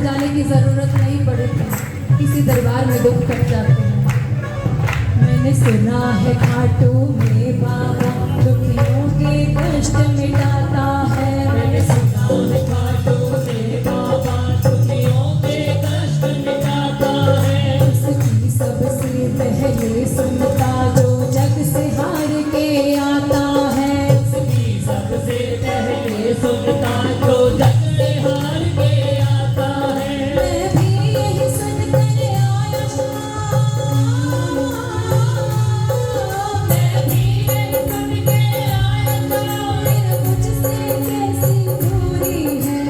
जाने की जरूरत नहीं पड़ती, किसी दरबार में दुख कट जाते हैं। मैंने सुना है खाटू में बाबा दुखियों के कष्ट मिटाता है। मैंने सुना है खाटू में बाबा दुखियों के कष्ट मिटाता है। उसकी सबसे पहले सुनता जो जग से हार के आता है। उसकी सबसे पहले सुनता जो जग से हार के आता है। मैं भी यही सुन कर आया मैं भी यही सुन के आया मेरा मुझसे कैसी दूरी है।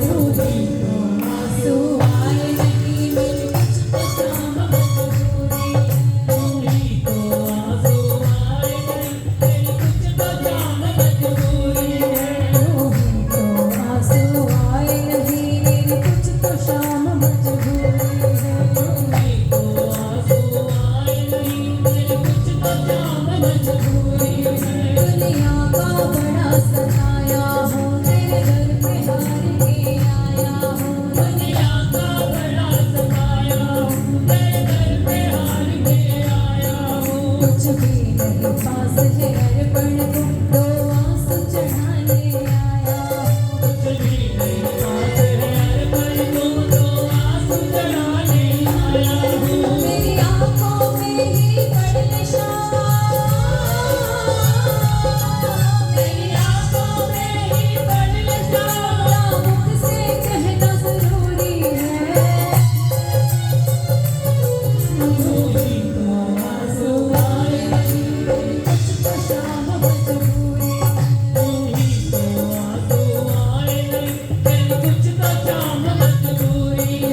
दूरी तो आंसू आए नहीं मेरे कुछ तो शाम मजबूरी है। दूरी तो आंसू आए नहीं मेरे कुछ तो शाम मजबूरी है। दूरी तो आंसू आए नहीं मेरी कुछ तो शाम मजबूरी है। दूरी तो आंसू आए नहीं मेरी कुछ तो शाम मजबूरी है। दुनिया का बड़ा सताया हूँ तेरे घर पे हार के आया हूँ। दुनिया का बड़ा सताया हूँ तेरे घर पे हार के आया हूँ। कुछ भी नहीं पास है अर्पण को दो आंसू चढ़ाने आया हूँ। कुछ भी नहीं पास है अर्पण को दो आंसू चढ़ाने आया हूँ। मेरी आंखों में ही पड़ नशा मेरी आंखों में ही पड़ नशा मुख से कहना जरूरी है। दूरी तो आंसू आए नहीं मेरी कुछ तो शाम मजबूरी है। दूरी तो आंसू आए नहीं मेरी कुछ तो शाम मजबूरी है।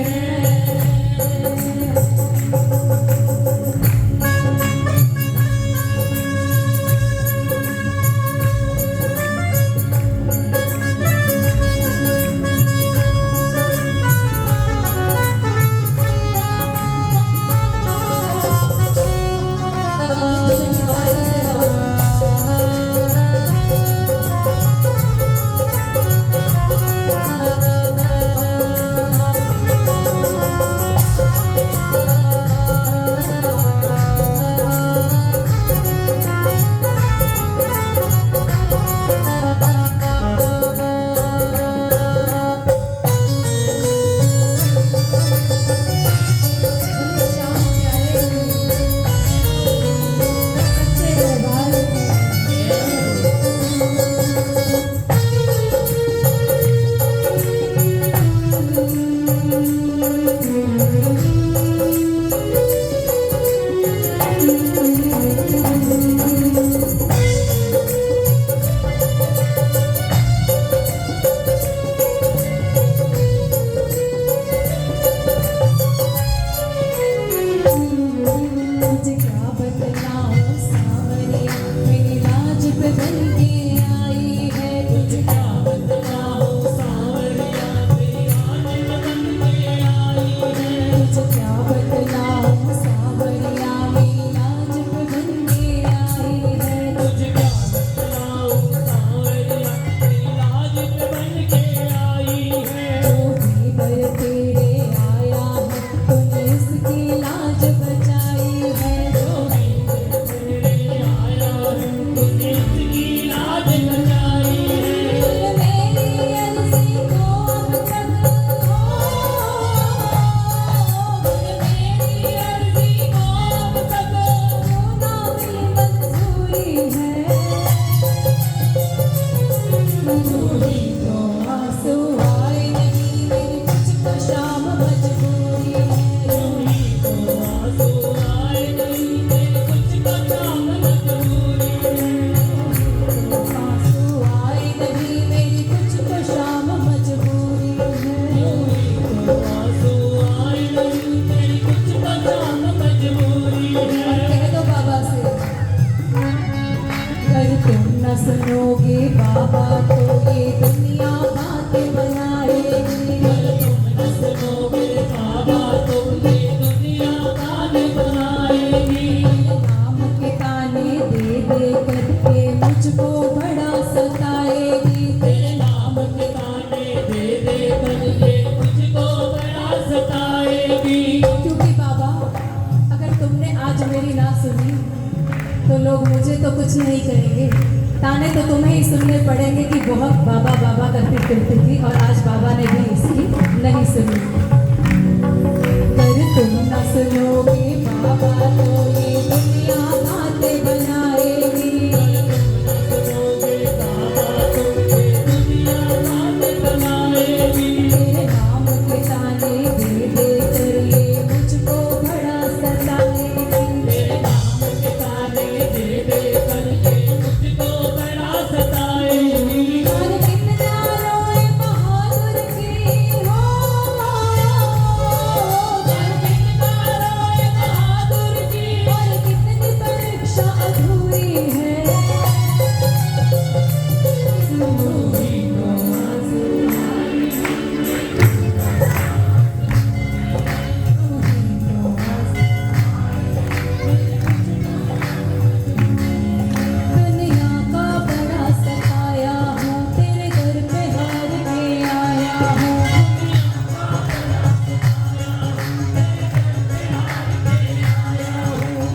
मुझे क्या बतलाऊं सावरिया मेरी लाज पे बन के आई है। तुझे क्या बतलाऊं सावरिया मेरी लाज पे बन के आई है। तुझे क्या बतलाऊं सावरिया मेरी लाज पे बन के आई है। तुझे क्या बतलाऊं सावरिया मेरी लाज पे बन के आई है। जो भी बर तेरे आया है तूने इसकी लाज बचाई है। जो भी बर तेरे आया है तूने इसकी लाज बचाई है। तुम मेरी अर्जी को अब तक तुम मेरी अर्जी को अब तक ना मिली मंजूरी है। दूरी तो आंसू आए नहीं मेरी कुछ तो शाम मजबूरी है। दूरी तो आंसू आए नहीं मेरी कुछ तो शाम मजबूरी है। आंसू आए नहीं मेरी कुछ तो शाम मजबूरी है। दूरी तो आंसू आए नहीं मेरी कुछ तो शाम मजबूरी है। कह दो बाबा से अगर तुम न सुनोगे बाबा तो ये दुनिया तो कुछ नहीं करेंगे, ताने तो तुम्हें ही सुनने पड़ेंगे कि बहुत बाबा बाबा करती फिरती थी और आज बाबा ने भी इसकी नहीं सुनी। पर तुम न सुनोगे बाबा तो ये दुनिया बातें बनाएगी। तेरे नाम के ताने दे दे कर ये मुझको बड़ा सताएगी। और कितना रोए बहादुर की हो, और कितनी परीक्षा अधूरी है। दुनिया का बड़ा सताया हूँ, तेरे दर पे हार के आया हूँ।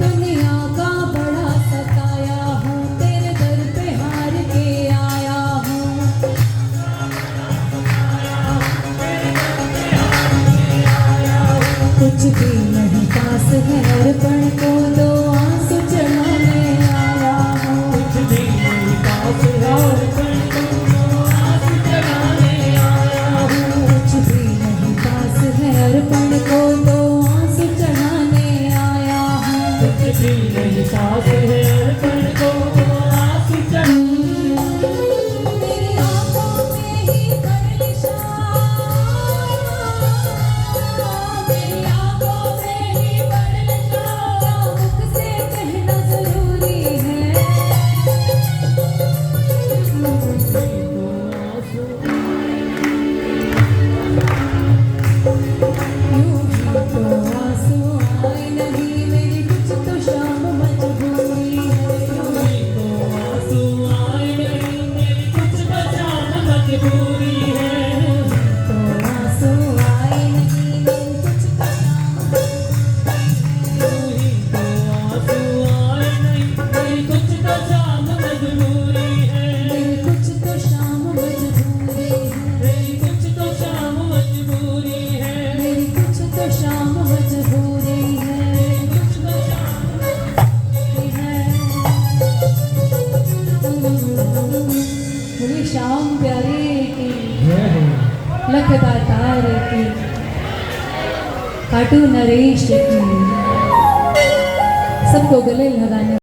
दुनिया का बड़ा सताया हूँ, तेरे दर पे हार के आया हूँ। कुछ भी नहीं पास है अर्पण को दो आंसू चढ़ाने आया हूँ। कुछ भी नहीं पास है अर्पण को दो आंसू चढ़ाने आया हूँ। कुछ भी नहीं पास है अर्पण को दो आंसू चढ़ाने आया हूँ। कुछ भी नहीं पास है अर्पण को दो आंसू चढ़ाने। तेरी आंखों में ही परनिशा, तेरी आंखों में ही परनिशा, मुख से कहना जरूरी है। यूं ही तो आंसू आए नहीं, मेरी कुछ तो शाम मजबूरी है। यूं ही तो आंसू आए नहीं, मेरी कुछ तो शाम मजबूरी है। तो आंसू आए नहीं, मेरी कुछ तो शाम मजबूरी है। आंसू आए नहीं, मेरी कुछ तो शाम मजबूरी है। मेरी कुछ तो शाम मजबूरी है। मेरी कुछ तो शाम मजबूरी है। मेरी कुछ तो शाम मजबूरी है। कुछ तो शाम मजबूरी है। बोली शाम प्यारे की, लखदातार की, खाटू नरेश की, सबको गले लगाने